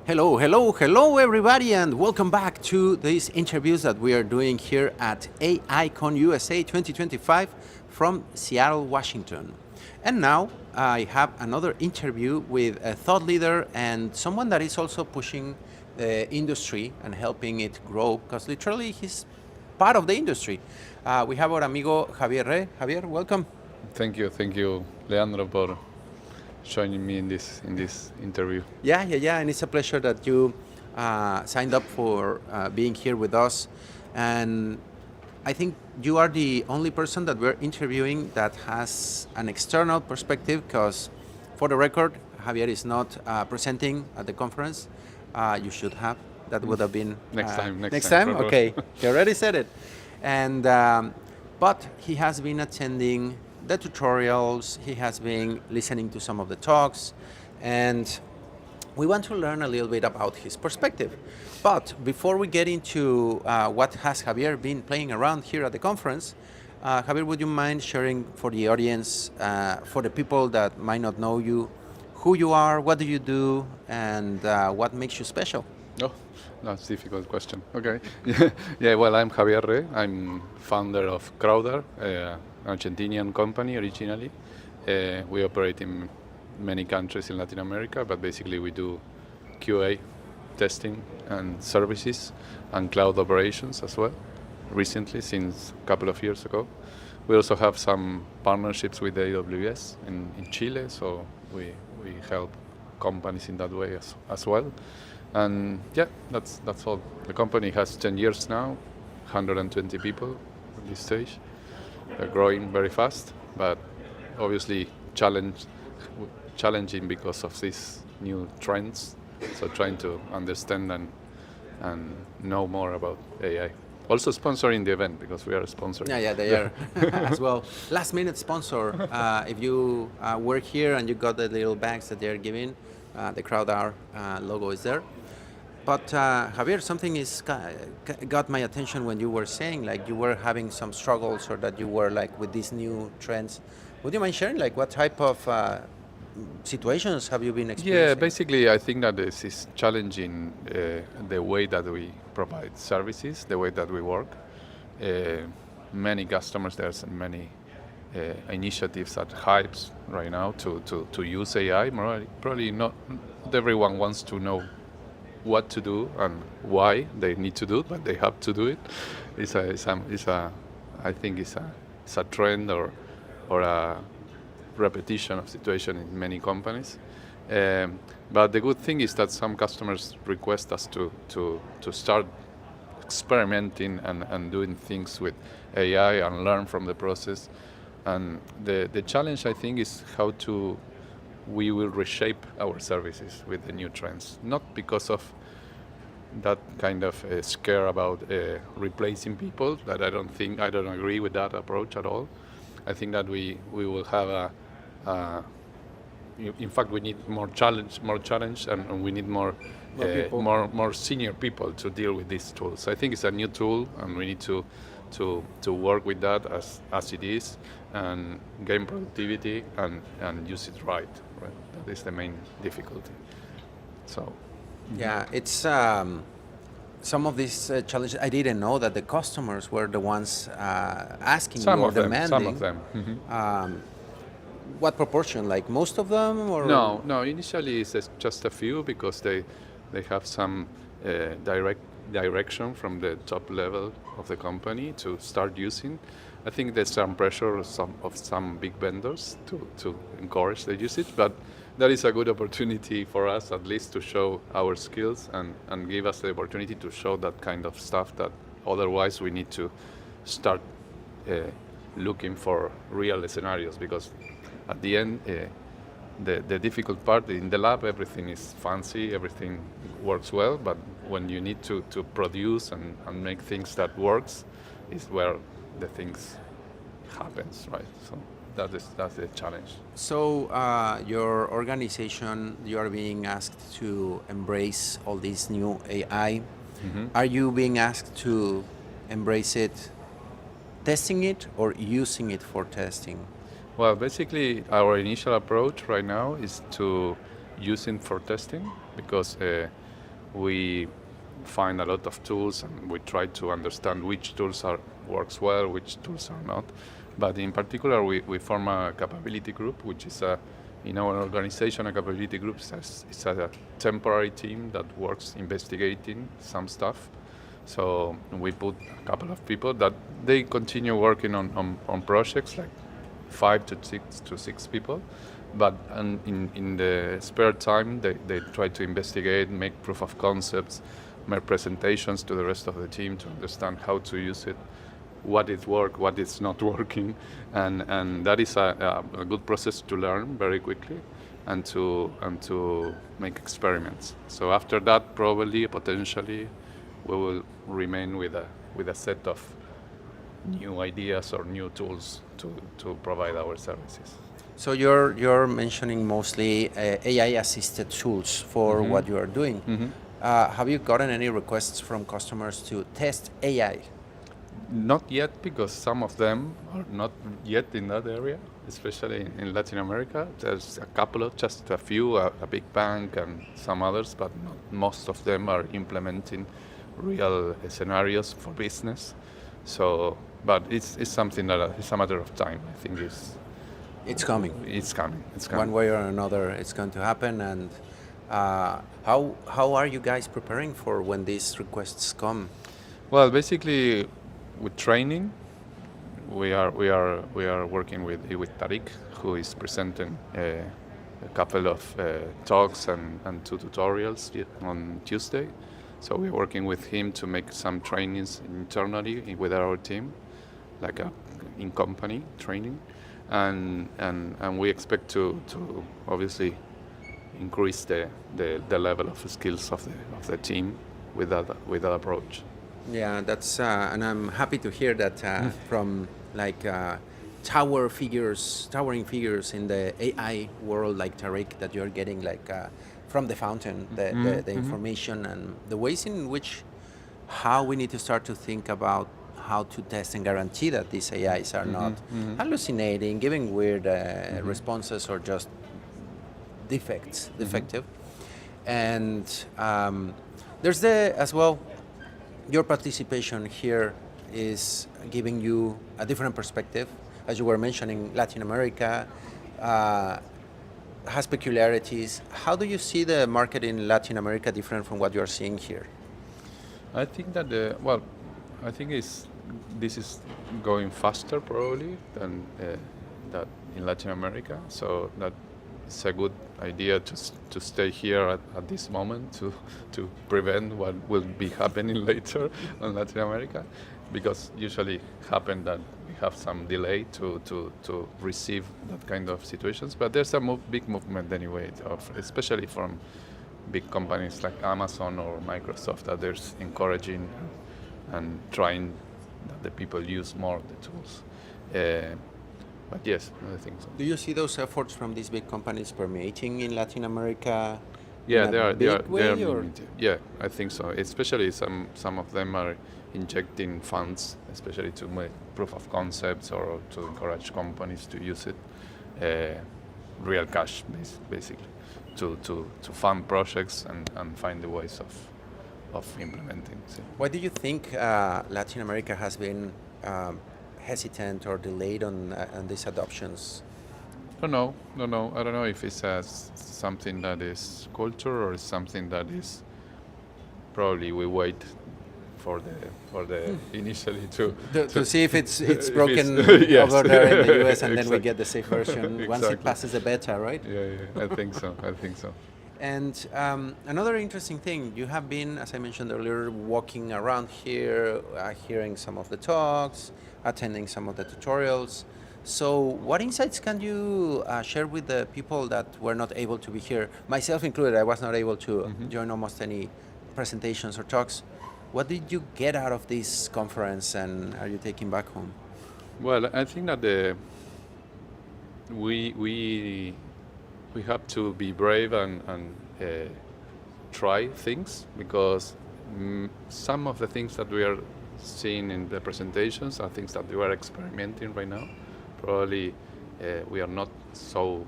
Hello, hello, hello, everybody, and welcome back to these interviews that we are doing here at AICon USA 2025 from Seattle, Washington. And now I have another interview with a thought leader and someone that is also pushing the industry and helping it grow, because literally he's part of the industry. We have our amigo Javier Re. Javier, welcome. Thank you, Leandro, for joining me in this interview. Yeah, and it's a pleasure that you signed up for being here with us. And I think you are the only person that we're interviewing that has an external perspective, because for the record, Javier is not presenting at the conference. You should have. That would have been Next time. Next time? Okay, he already said it. And but he has been attending the tutorials, he has been listening to some of the talks, and we want to learn a little bit about his perspective. But before we get into what has Javier been playing around here at the conference, Javier, would you mind sharing for the audience, for the people that might not know you, who you are, what do you do, and what makes you special? Oh, that's a difficult question. Okay. Yeah, well, I'm Javier Re. I'm founder of Crowder, an Argentinian company originally. We operate in many countries in Latin America, but basically we do QA testing and services and cloud operations as well, recently, since a couple of years ago. We also have some partnerships with AWS in Chile, so we help companies in that way as well. And yeah, that's all. The company has 10 years now, 120 people at this stage. They're growing very fast, but obviously challenging because of these new trends. So trying to understand and know more about AI. Also sponsoring the event, because we are a sponsor. Yeah, they are as well. Last minute sponsor. If you work here and you got the little bags that they're giving, the Crowd logo is there. But Javier, something got my attention when you were saying like you were having some struggles, or that you were like with these new trends. Would you mind sharing like what type of situations have you been experiencing? Yeah, basically I think that this is challenging the way that we provide services, the way that we work. Many customers, there's many initiatives at hypes right now to use AI. Probably not everyone wants to know what to do and why they need to do it, but they have to do it. I think it's a trend or a repetition of situation in many companies. But the good thing is that some customers request us to start experimenting and doing things with AI and learn from the process. And the challenge, I think, is how we will reshape our services with the new trends. Not because of that kind of scare about replacing people, that I don't agree with that approach at all. I think that we will have in fact, we need more challenge, and we need more senior people to deal with these tools. I think it's a new tool, and we need to work with that as it is, and gain productivity and use it right. That is the main difficulty. So. Yeah, it's some of these challenges. I didn't know that the customers were the ones asking you or demanding. Some of them. Mm-hmm. What proportion? Like most of them, or no? Initially, it's just a few, because they have some direction from the top level of the company to start using. I think there's some pressure of some big vendors to encourage the usage, but that is a good opportunity for us, at least, to show our skills and give us the opportunity to show that kind of stuff that otherwise we need to start looking for real scenarios, because at the end, the difficult part in the lab, everything is fancy, everything works well, but when you need to produce and make things that works, is where the things happens, right? So that's the challenge. So your organization, you are being asked to embrace all this new AI. Mm-hmm. Are you being asked to embrace it, testing it, or using it for testing? Well, basically, our initial approach right now is to use it for testing, because we find a lot of tools and we try to understand which tools works well, which tools are not. But in particular, we form a capability group, which is in our organization, a capability group is a temporary team that works investigating some stuff. So we put a couple of people that they continue working on projects, like 5 to 6 people. But in the spare time, they try to investigate, make proof of concepts, make presentations to the rest of the team to understand how to use it, what is work, what is not working, and that is a good process to learn very quickly and to make experiments. So after that, probably potentially, we will remain with a set of new ideas or new tools to provide our services. So you're mentioning mostly AI-assisted tools for what you are doing. Have you gotten any requests from customers to test AI? Not yet, because some of them are not yet in that area, especially in Latin America. There's a couple of, just a few, a big bank and some others, but not most of them are implementing real scenarios for business. So, but it's something that it's a matter of time. I think It's coming. It's coming. One way or another, it's going to happen. And how are you guys preparing for when these requests come? Well, basically, with training, we are working with Tariq, who is presenting a couple of talks and 2 tutorials on Tuesday. So we're working with him to make some trainings internally with our team, like in company training, and we expect to obviously increase the level of skills of the team with that approach. Yeah, that's and I'm happy to hear that from like towering figures in the AI world, like Tariq, that you're getting like from the fountain the information and the ways in which how we need to start to think about how to test and guarantee that these AIs are not hallucinating, giving weird responses, or just defective. And there's as well, your participation here is giving you a different perspective. As you were mentioning, Latin America has peculiarities. How do you see the market in Latin America different from what you are seeing here? I think that I think this is going faster probably than that in Latin America. So that it's a good idea to stay here at this moment to prevent what will be happening later in Latin America, because usually happen that we have some delay to receive that kind of situations. But there's a big movement anyway, especially from big companies like Amazon or Microsoft, that there's encouraging and trying that the people use more of the tools. But yes, I think so. Do you see those efforts from these big companies permeating in Latin America? Yeah, they are. Yeah, I think so. Especially some of them are injecting funds, especially to make proof of concepts or to encourage companies to use it, real cash, basically, to fund projects and find the ways of implementing. So. Why do you think Latin America has been hesitant or delayed on these adoptions? I don't know if it's something that is culture or something that is probably we wait for the initially to see if it's broken yes. over there in the US, and then Exactly. we get the safe version Exactly. once it passes the beta, right? Yeah, I think so. And another interesting thing, you have been, as I mentioned earlier, walking around here, hearing some of the talks, attending some of the tutorials. So what insights can you share with the people that were not able to be here? Myself included, I was not able to join almost any presentations or talks. What did you get out of this conference, and are you taking back home? Well, I think that we have to be brave and try things, because some of the things that we are seeing in the presentations are things that we are experimenting right now. Probably we are not so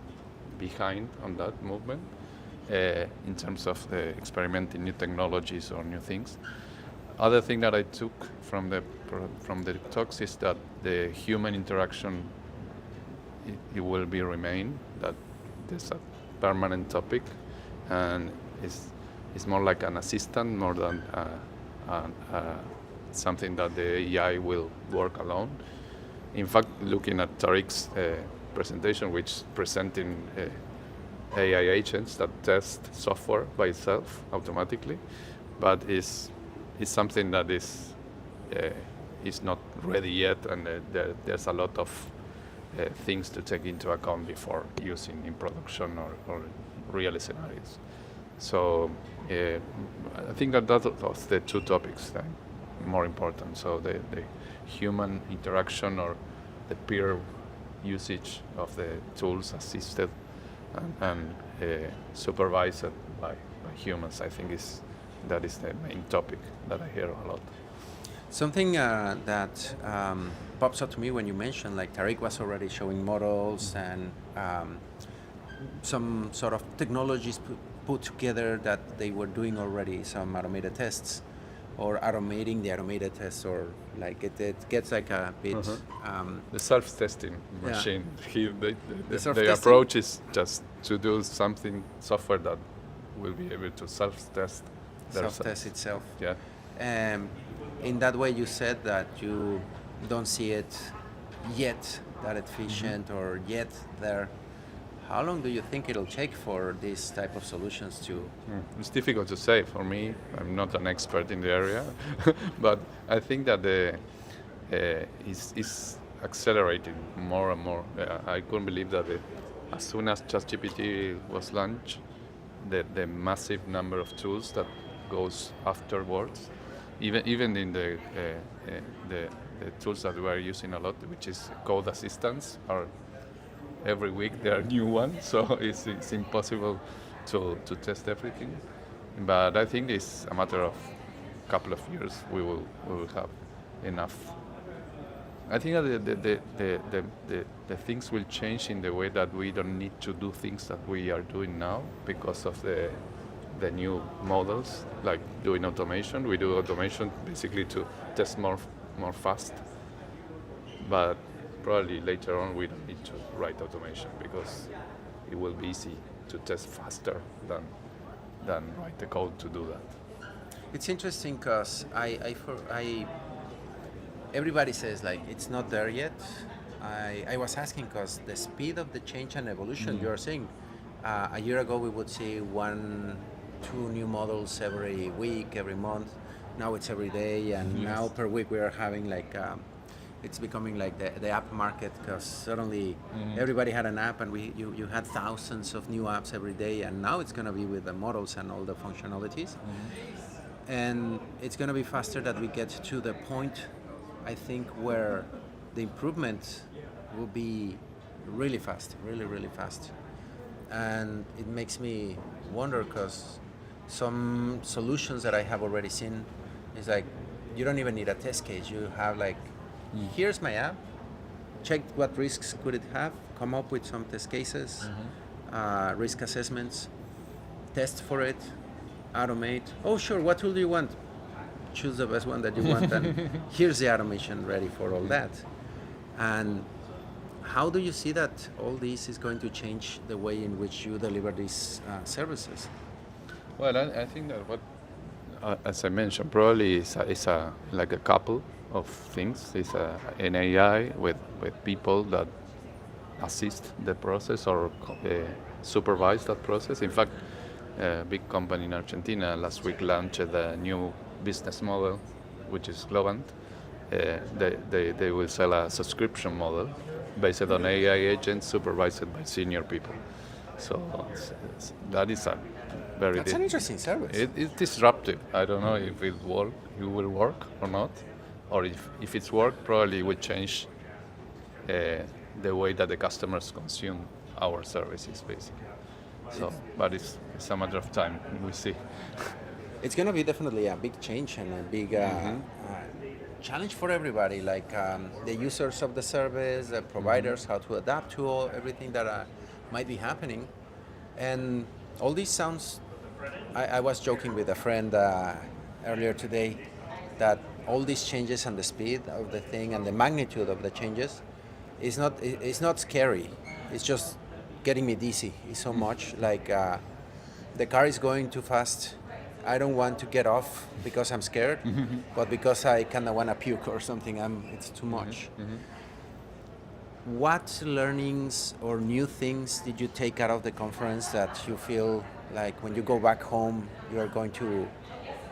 behind on that movement, in terms of experimenting new technologies or new things. Other thing that I took from the talks is that the human interaction it will be remain, that there's a permanent topic, and it's more like an assistant more than something that the AI will work alone. In fact, looking at Tariq's presentation, which presenting AI agents that test software by itself automatically, but is something that is not ready yet, and there's a lot of things to take into account before using in production or real scenarios. So I think that that's the two topics that are more important. So the human interaction or the peer usage of the tools assisted and supervised by humans, I think that is the main topic that I hear a lot. Something that pops up to me when you mentioned, like Tariq was already showing models and some sort of technologies put together that they were doing already, some automated tests or automating the automated tests, or like it gets like a bit... The self-testing machine. The the approach is just to do something, software that will be able to self-test itself. Yeah. In that way, you said that you don't see it yet that efficient or yet there. How long do you think it'll take for these type of solutions to... It's difficult to say. For me, I'm not an expert in the area, but I think that it's accelerating more and more. I couldn't believe that as soon as ChatGPT was launched, the massive number of tools that goes afterwards, even in the tools that we are using a lot, which is code assistants, are every week there are new ones, so it's impossible to test everything. But I think it's a matter of a couple of years we will have enough. I think that the things will change in the way that we don't need to do things that we are doing now because of the new models, like doing automation. We do automation basically to test more fast, but probably later on we don't need to write automation because it will be easy to test faster than write the code to do that. It's interesting because everybody says like it's not there yet. I was asking because the speed of the change and evolution you're seeing. A year ago we would see 1-2 new models every week, every month. Now it's every day, and now per week we are having like it's becoming like the app market, because suddenly everybody had an app, and you had thousands of new apps every day, and now it's going to be with the models and all the functionalities. And it's going to be faster that we get to the point, I think, where the improvement will be really fast, really fast. And it makes me wonder, because some solutions that I have already seen is like, you don't even need a test case. You have like, here's my app, check what risks could it have, come up with some test cases, risk assessments, test for it, automate. Oh sure, what tool do you want? Choose the best one that you want, and here's the automation ready for all that. And how do you see that all this is going to change the way in which you deliver these services? Well, I think that what, as I mentioned, probably it's like a couple of things. It's an AI with people that assist the process or supervise that process. In fact, a big company in Argentina last week launched a new business model, which is Globant. They will sell a subscription model based on AI agents supervised by senior people. So that is a very... That's an interesting service. It's disruptive. I don't know if it will work or not, or if it's work, probably it will change the way that the customers consume our services, basically. So, but it's a matter of time. We'll see. It's going to be definitely a big change and a big challenge for everybody, like the users of the service, the providers, how to adapt to everything that might be happening. And all this sounds. I was joking with a friend earlier today that all these changes and the speed of the thing and the magnitude of the changes is not scary. It's just getting me dizzy. It's so much like the car is going too fast. I don't want to get off because I'm scared, but because I kind of want to puke or something. It's too much. What learnings or new things did you take out of the conference that you feel like when you go back home you are going to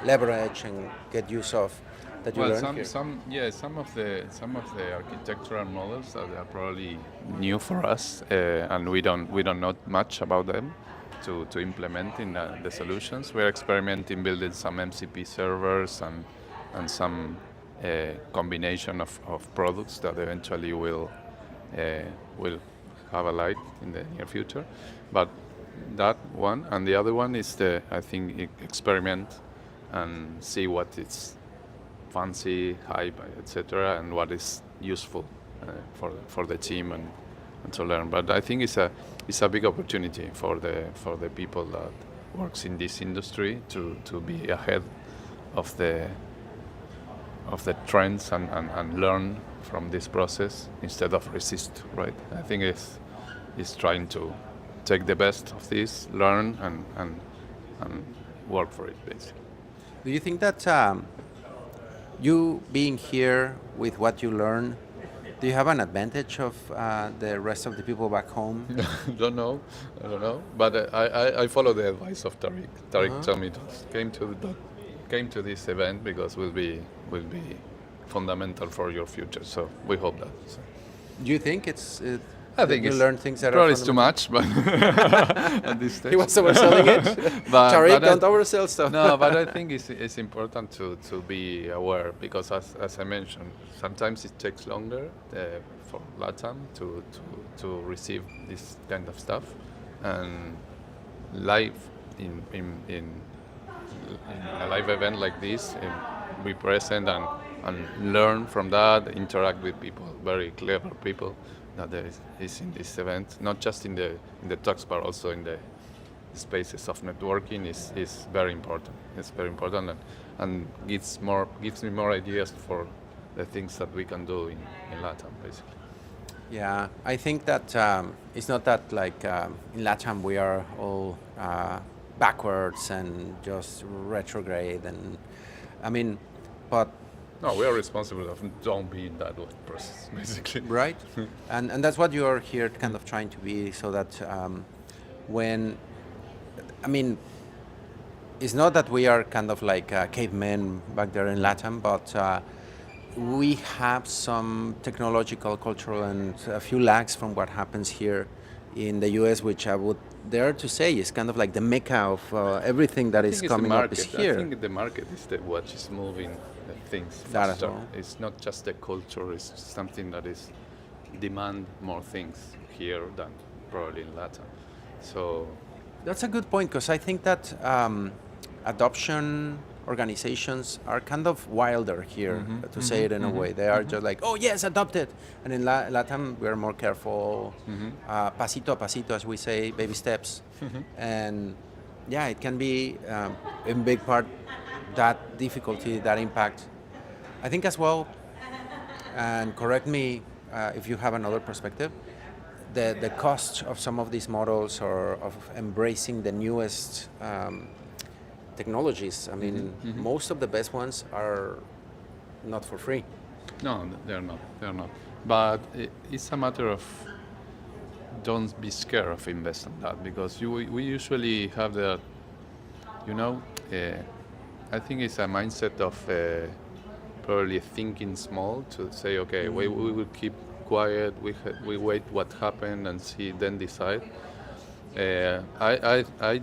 leverage and get use of that you Well, learned here? some of the architectural models that are probably new for us, and we don't know much about them to implement in the solutions. We're experimenting building some MCP servers and some combination of products that eventually will have a light in the near future. But that one and the other one is I think experiment and see what is fancy, hype, etc., and what is useful for the team and to learn. But I think it's a big opportunity for the people that works in this industry to be ahead of the trends and learn from this process instead of resist. Right? I think it's trying to take the best of this, learn and work for it basically. Do you think that you being here with what you learn, do you have an advantage of the rest of the people back home? I don't know, but I follow the advice of Tariq. Tariq told me came to this event because will be fundamental for your future. So we hope that. So. Do you think it's? I think you learn things that probably are it's too much, but at this stage. He was overselling it. Tariq, don't oversell stuff. No, but I think it's important to be aware because as I mentioned, sometimes it takes longer for LATAM to receive this kind of stuff, and live in a live event like this, be present and learn from that, interact with people, very clever people that there is in this event, not just in the talks, but also in the spaces of networking is very important. It's very important and gives me more ideas for the things that we can do in LATAM, basically. Yeah, I think that it's not that like in LATAM we are all backwards and just retrograde, and I mean, but no, we are responsible of don't be in that process, basically. Right, and that's what you are here kind of trying to be, so that when, I mean, it's not that we are kind of like cavemen back there in LATAM, but we have some technological, cultural, and a few lags from what happens here in the US, which I would dare to say is kind of like the mecca of everything that is coming up is here. I think the market is what is moving things faster. That as well. It's not just the culture, it's something that is demand more things here than probably in Latin. So that's a good point, because I think that adoption organizations are kind of wilder here, to say it in a way. They are just like, oh yes, adopt it. And in Latam, we're more careful, pasito a pasito, as we say, baby steps. And yeah, it can be in big part that difficulty, that impact. I think as well, and correct me if you have another perspective, the cost of some of these models or of embracing the newest technologies. I mean, most of the best ones are not for free. No, they're not. But it's a matter of don't be scared of investing that, because we usually have the, I think it's a mindset of probably thinking small to say, okay, we will keep quiet, we wait what happened and see, then decide. I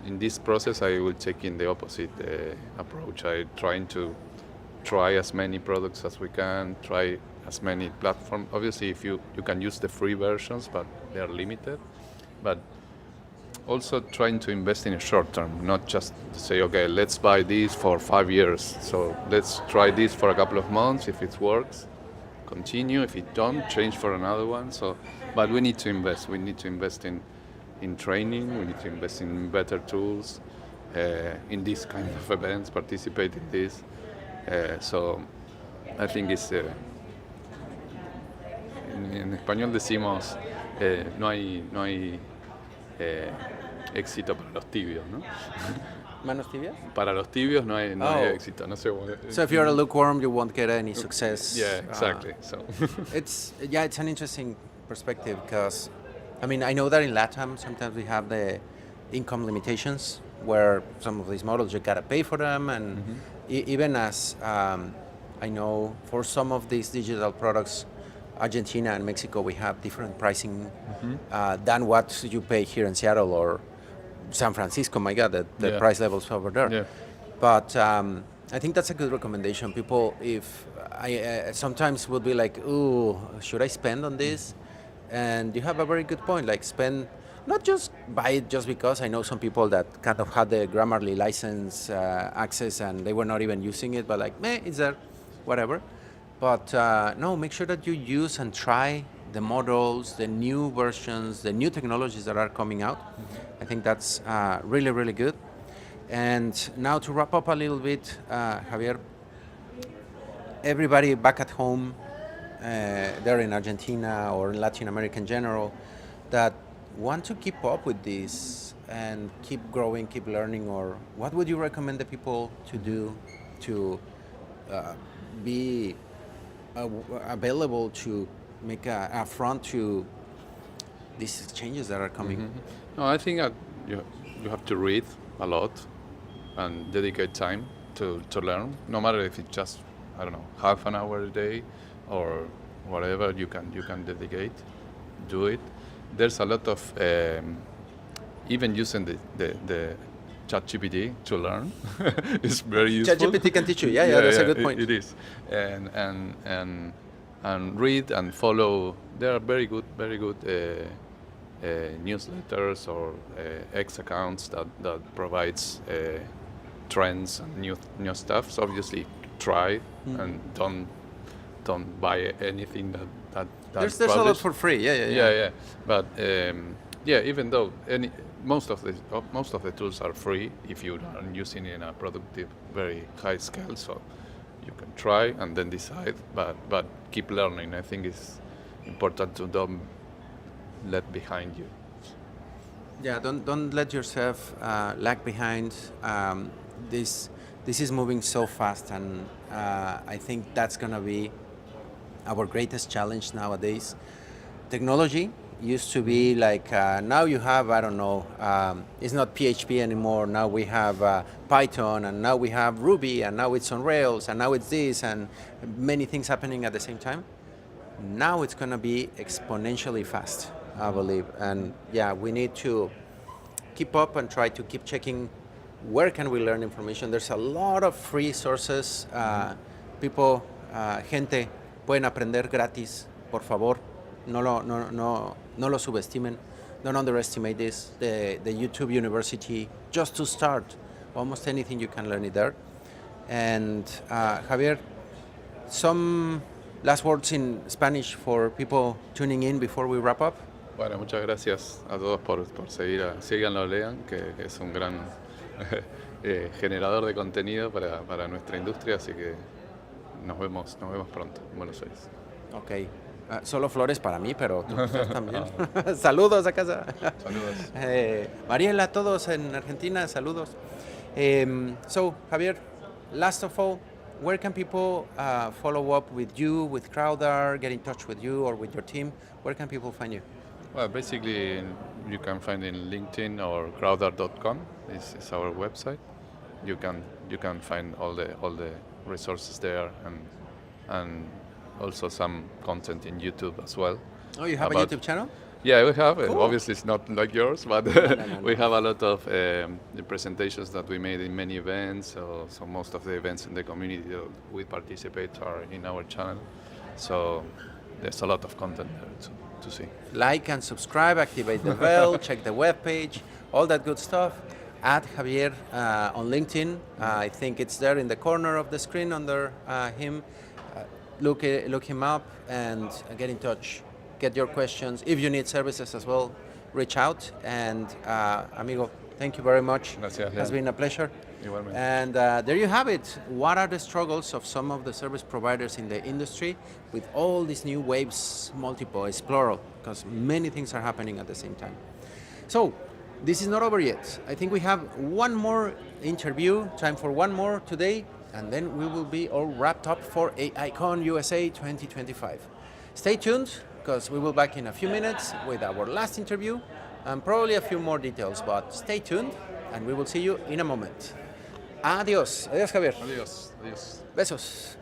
in this process, I will take in the opposite approach. I trying to try as many products as we can, try as many platforms. Obviously, if you can use the free versions, but they are limited. But also trying to invest in a short term, not just to say, okay, let's buy this for 5 years. So let's try this for a couple of months. If it works, continue. If it don't, change for another one. So, but we need to invest. We need to invest in in training. We need to invest in better tools, in these kind of events, participate in this. So I think it's en español decimos no hay éxito para los tibios, ¿no? Manos tibias? Para los tibios no hay Oh. éxito. No sé. So if you're a lukewarm, you won't get any success. Yeah, exactly. So It's an interesting perspective because, I mean, I know that in LATAM sometimes we have the income limitations where some of these models you gotta pay for them, and even as I know for some of these digital products, Argentina and Mexico, we have different pricing than what you pay here in Seattle or San Francisco. My God, the Yeah. price levels over there. Yeah. But I think that's a good recommendation. People, if I sometimes will be like, "Ooh, should I spend on this?" And you have a very good point. Like, spend, not just buy it just because. I know some people that kind of had the Grammarly license access and they were not even using it, but like, meh, it's there, whatever. But no, make sure that you use and try the models, the new versions, the new technologies that are coming out. I think that's really, really good. And now to wrap up a little bit, Javier, everybody back at home, there in Argentina or in Latin America in general, that want to keep up with this and keep growing, keep learning, or what would you recommend the people to do to be available to make a front to these changes that are coming? No, I think you have to read a lot and dedicate time to learn. No matter if it's just, I don't know, half an hour a day or whatever you can dedicate, do it. There's a lot of even using the ChatGPT to learn is very useful. ChatGPT can teach you. Yeah, that's a good point. It is, and read and follow. There are very good newsletters or X accounts that provides trends and new stuff. So obviously, try and don't buy anything that There's a lot for free. Yeah. But even though most of the tools are free, if you are using it in a productive, very high scale, so you can try and then decide. But keep learning. I think it's important to don't let behind you. Yeah, don't let yourself lag behind. This is moving so fast, and I think that's gonna be our greatest challenge nowadays. Technology used to be like now you have, I don't know, it's not PHP anymore. Now we have Python, and now we have Ruby, and now it's on Rails, and now it's this, and many things happening at the same time. Now it's gonna be exponentially fast, I believe, and yeah, we need to keep up and try to keep checking where can we learn information. There's a lot of free sources. People, gente, pueden aprender gratis, por favor. No lo subestimen. Don't underestimate this. The YouTube University, just to start, almost anything you can learn it there. And Javier, some last words in Spanish for people tuning in before we wrap up? Bueno, muchas gracias a todos por seguir, síganlo, lean, que es un gran generador de contenido para nuestra industria, así que nos vemos pronto en Buenos Aires. Ok. Solo flores para mí, pero tú también. Saludos a casa. Saludos. Mariela, a todos en Argentina, saludos. So, Javier, last of all, where can people follow up with you, with Crowdar, get in touch with you or with your team? Where can people find you? Well, basically, you can find in LinkedIn or crowdar.com. This is our website. You can find all the resources there and also some content in YouTube as well. Oh, you have a YouTube channel? Yeah, we have. Cool. Obviously, it's not like yours, but No. we have a lot of the presentations that we made in many events. So most of the events in the community that we participate are in our channel. So there's a lot of content there to see. Like and subscribe, activate the bell, check the webpage, all that good stuff. Add Javier on LinkedIn. I think it's there in the corner of the screen under him. Look him up and get in touch. Get your questions. If you need services as well, reach out. And amigo, thank you very much. Gracias, It has Leon. been a pleasure. Igualmente. And there you have it. What are the struggles of some of the service providers in the industry with all these new waves, multiple, it's plural, because many things are happening at the same time. So, this is not over yet. I think we have one more interview, time for one more today, and then we will be all wrapped up for AICon USA 2025. Stay tuned, because we will be back in a few minutes with our last interview and probably a few more details, but stay tuned, and we will see you in a moment. Adiós. Adiós, Javier. Adiós. Adiós. Besos.